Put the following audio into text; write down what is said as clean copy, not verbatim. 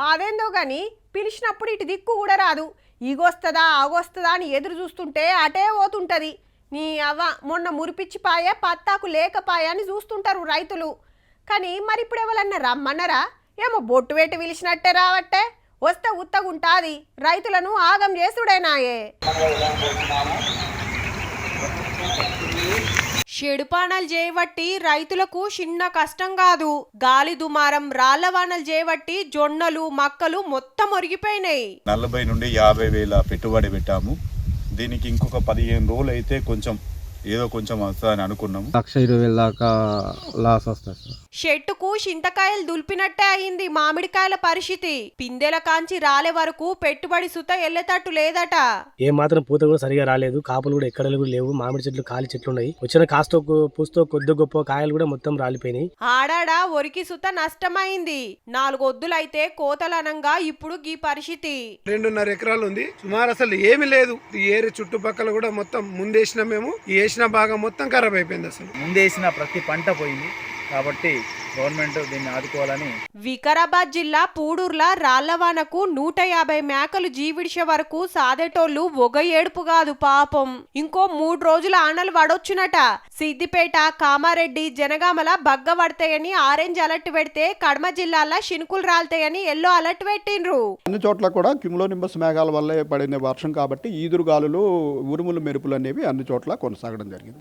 అదేందో గాని పిలిచినప్పుడు ఇటు దిక్కు కూడా రాదు. ఈగొస్తుందా ఆగొస్తుందా అని ఎదురు చూస్తుంటే అటే పోతుంటది. నీ అవ్వ మొన్న మురిపిచ్చిపాయ పత్తాకు లేకపాయ అని చూస్తుంటారు రైతులు. కానీ మరి ఇప్పుడు ఎవరన్నా రమ్మన్నారా? ఏమో బొట్టు పెట్టి పిలిచినట్టే రావట్టే. వస్తే ఉత్తగుంటాది, రైతులను ఆగం చేసుడేనాయే. షెడుపానాలు చేయబట్టి రైతులకు చిన్న కష్టం కాదు. గాలి దుమారం రాళ్ల వానలు చేయబట్టి జొన్నలు మక్కలు మొత్తం ఒరిగిపోయినాయి. 40 నుండి 50 వేల పెట్టుబడి పెట్టాము. దీనికి ఇంకొక 15 రోజులు అయితే ఏదో కొంచెం వస్తుందని అనుకున్నాము. 1,20,000 దాకా లాస్ వస్తుంది సార్. చెట్టుకు చింతకాయలు దులిపినట్టే అయింది మామిడికాయల పరిస్థితి. పిందెల కాంచి రాలే వరకు పెట్టుబడి సుత ఎల్లేటట్టు లేదట. ఏ మాత్రం పూత కూడా సరిగా రాలేదు. కాపులు కూడా ఎక్కడ కూడా లేవు. మామిడి చెట్లు ఖాళీ చెట్లు ఉన్నాయి. వచ్చిన కాస్తో పూస్తో కొద్ది గొప్ప కాయలు కూడా మొత్తం రాలిపోయినాయి. ఆడాడ ఒరికి సుత నష్టమైంది. 4 ఒద్దులైతే కోతలనంగా ఇప్పుడు గీ పరిస్థితి. 2.5 ఎకరాలు ఉంది. సుమారు అసలు ఏమి లేదు. ఈ ఏరి చుట్టుపక్కల కూడా మొత్తం ముందేసిన మేము వేసిన భాగం మొత్తం ఖరాబ్ అయిపోయింది. అసలు ముందేసిన ప్రతి పంట పోయింది. కాబట్టి గవర్నమెంట్ దీన్ని ఆదుకోవాలని. వికారాబాద్ జిల్లా పూడూర్ల రాళ్లవానకు 150 మేకలు జీవిడిసే వరకు సాదేటోళ్లు ఒగ ఏడుపు కాదు పాపం. ఇంకో 3 రోజుల ఆనలు పడొచ్చునట. సిద్దిపేట కామారెడ్డి జనగామల బగ్గ పడతాయని ఆరెంజ్ అలర్ట్ పెడితే కడమ జిల్లాల శినుకులు రాలతాయని ఎల్లో అలర్ట్ పెట్టిండ్రు. అన్ని చోట్ల కూడా క్యుములోనింబస్ మేఘాల వల్లే పడిన వర్షం కాబట్టి ఈదురుగాలులు ఉరుములు మెరుపులు అనేవి అన్ని చోట్ల కొనసాగడం జరిగింది.